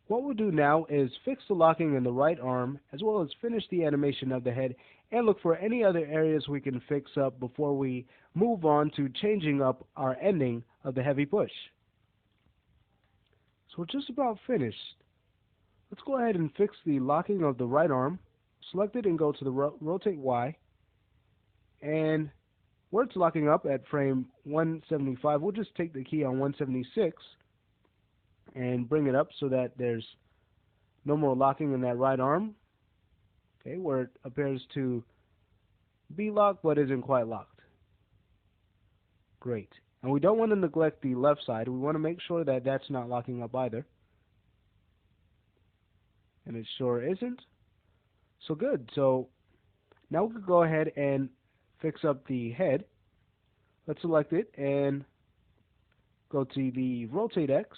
What we'll do now is fix the locking in the right arm as well as finish the animation of the head and look for any other areas we can fix up before we move on to changing up our ending of the heavy push. So we're just about finished. Let's go ahead and fix the locking of the right arm. Select it and go to the rotate Y. And where it's locking up at frame 175, we'll just take the key on 176 and bring it up so that there's no more locking in that right arm. Okay, where it appears to be locked but isn't quite locked. Great. And we don't want to neglect the left side. We want to make sure that that's not locking up either. And it sure isn't. So good. So now we can go ahead and fix up the head. Let's select it and go to the rotate X.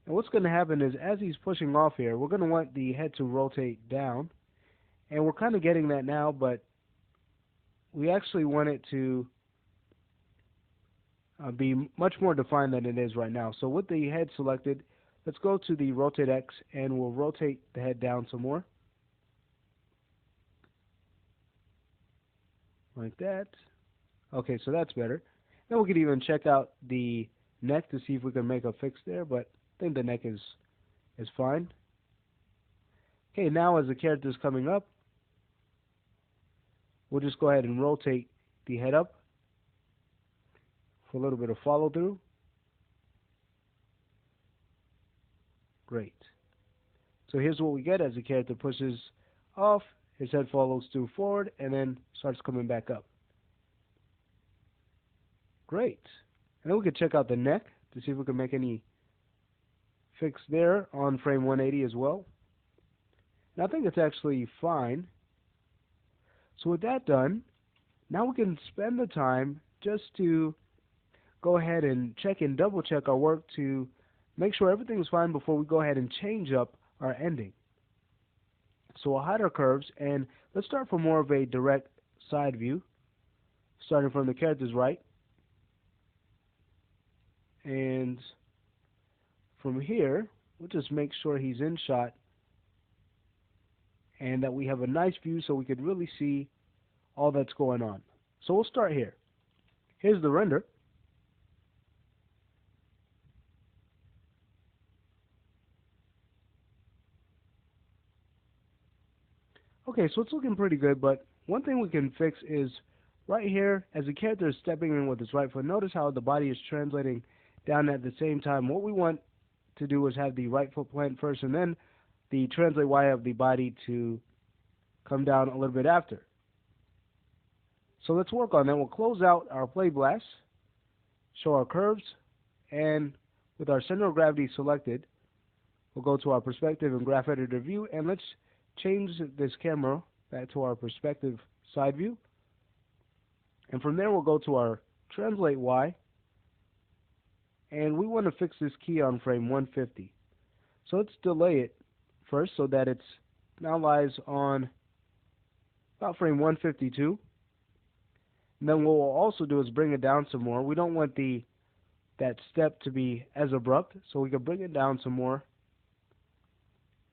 And what's going to happen is as he's pushing off here, we're going to want the head to rotate down. And we're kind of getting that now, but we actually want it to be much more defined than it is right now. So with the head selected, let's go to the rotate X and we'll rotate the head down some more. Like that. Okay, so that's better. Then we could even check out the neck to see if we can make a fix there, but I think the neck is fine. Okay, now as the character is coming up, we'll just go ahead and rotate the head up for a little bit of follow through. Great. So here's what we get as the character pushes off, his head follows through forward and then starts coming back up. Great. And then we can check out the neck to see if we can make any fix there on frame 180 as well. And I think it's actually fine. So with that done, now we can spend the time just to go ahead and check and double check our work to make sure everything's fine before we go ahead and change up our ending. So we'll hide our curves and let's start from more of a direct side view, starting from the character's right. And from here, we'll just make sure he's in shot and that we have a nice view so we could really see all that's going on. So we'll start here. Here's the render. Okay, so it's looking pretty good, but one thing we can fix is right here, as the character is stepping in with his right foot, notice how the body is translating down at the same time. What we want to do is have the right foot plant first and then the translate Y of the body to come down a little bit after. So let's work on that. We'll close out our play blast, show our curves, and with our center of gravity selected, we'll go to our perspective and graph editor view, and let's change this camera back to our perspective side view. And from there we'll go to our translate Y, and we want to fix this key on frame 150. So let's delay it first so that it's now lies on about frame 152. And then what we'll also do is bring it down some more. We don't want that step to be as abrupt, so we can bring it down some more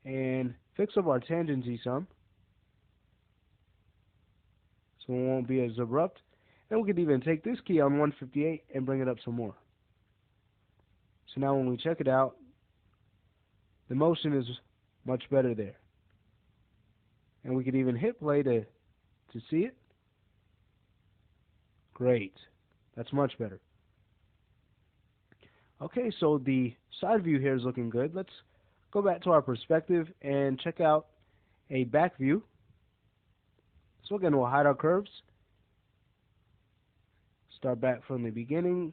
and fix up our tangency some so it won't be as abrupt. And we could even take this key on 158 and bring it up some more. So now when we check it out, the motion is much better there. And we could even hit play to see it. Great. That's much better. Okay, so the side view here is looking good. Let's go back to our perspective and check out a back view. So again, we'll hide our curves. Start back from the beginning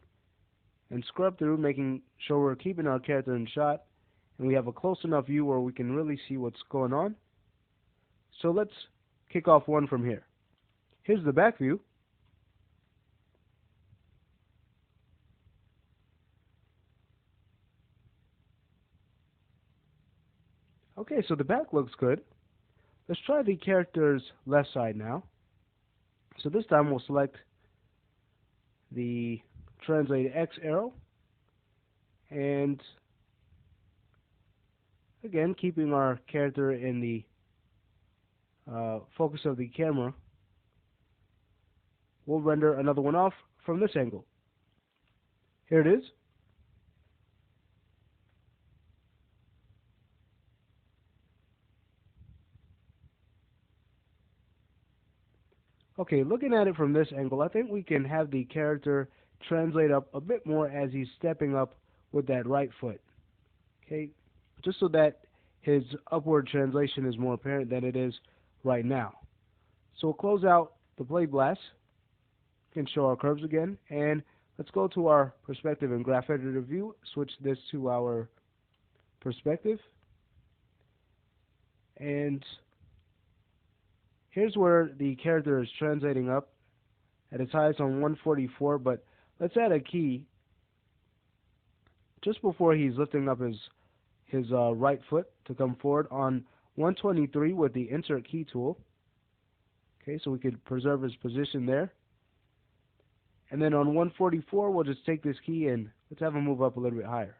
and scrub through, making sure we're keeping our character in shot and we have a close enough view where we can really see what's going on. So let's kick off one from here. Here's the back view. Okay, so the back looks good. Let's try the character's left side now. So this time we'll select the translate X arrow and Again, keeping our character in the focus of the camera, we'll render another one off from this angle. Here it is. Okay, looking at it from this angle, I think we can have the character translate up a bit more as he's stepping up with that right foot. Okay, just so that his upward translation is more apparent than it is right now. So we'll close out the blade blast. Can show our curves again, and let's go to our perspective and graph editor view. Switch this to our perspective, and here's where the character is translating up at its highest on 144, but let's add a key just before he's lifting up his right foot to come forward on 123 with the insert key tool. Okay, so we could preserve his position there. And then on 144, we'll just take this key and let's have him move up a little bit higher.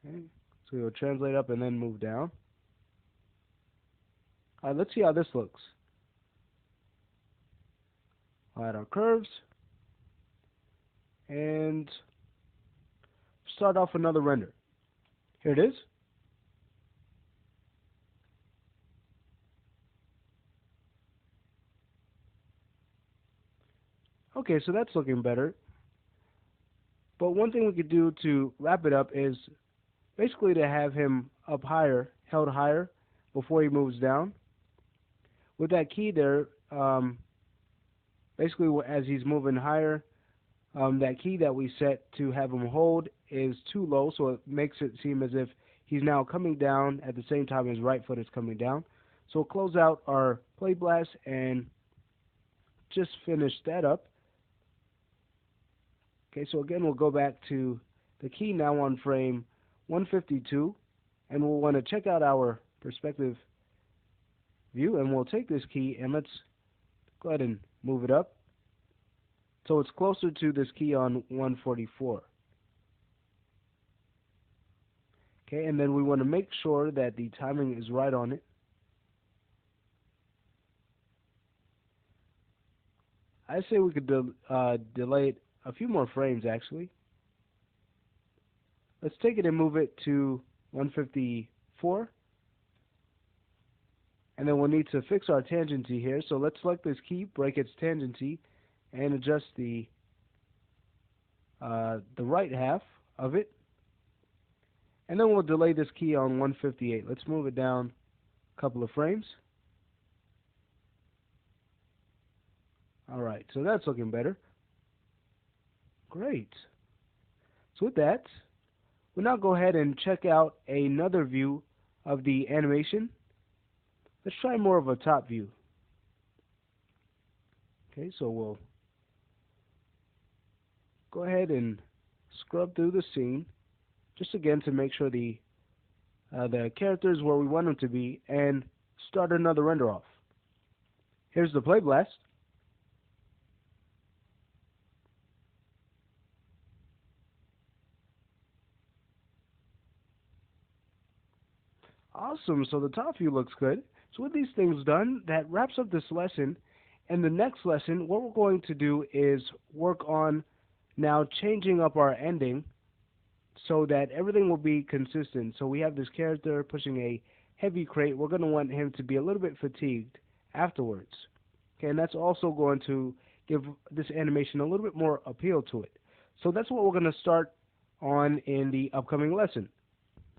Okay, so he'll translate up and then move down. All right, let's see how this looks. I'll add our curves and start off another render. Here it is. Okay, so that's looking better. But one thing we could do to wrap it up is basically to have him up higher, held higher, before he moves down. With that key there, basically as he's moving higher, that key that we set to have him hold is too low, so it makes it seem as if he's now coming down at the same time his right foot is coming down. So we'll close out our play blast and just finish that up. Okay, so again, we'll go back to the key now on frame 152, and we'll want to check out our perspective view, and we'll take this key and let's go ahead and move it up so it's closer to this key on 144. Okay, and then we want to make sure that the timing is right on it. I say we could delay it a few more frames actually. Let's take it and move it to 154. And then we'll need to fix our tangency here. So let's select this key, break its tangency, and adjust the right half of it. And then we'll delay this key on 158. Let's move it down a couple of frames. Alright, so that's looking better. Great. So with that, we'll now go ahead and check out another view of the animation. Let's try more of a top view. Okay, so we'll go ahead and scrub through the scene, just again to make sure the character is where we want them to be, and start another render off. Here's the play blast. Awesome, so the top view looks good. So with these things done, that wraps up this lesson. And the next lesson, what we're going to do is work on now changing up our ending so that everything will be consistent. So we have this character pushing a heavy crate. We're going to want him to be a little bit fatigued afterwards. Okay, and that's also going to give this animation a little bit more appeal to it. So that's what we're going to start on in the upcoming lesson.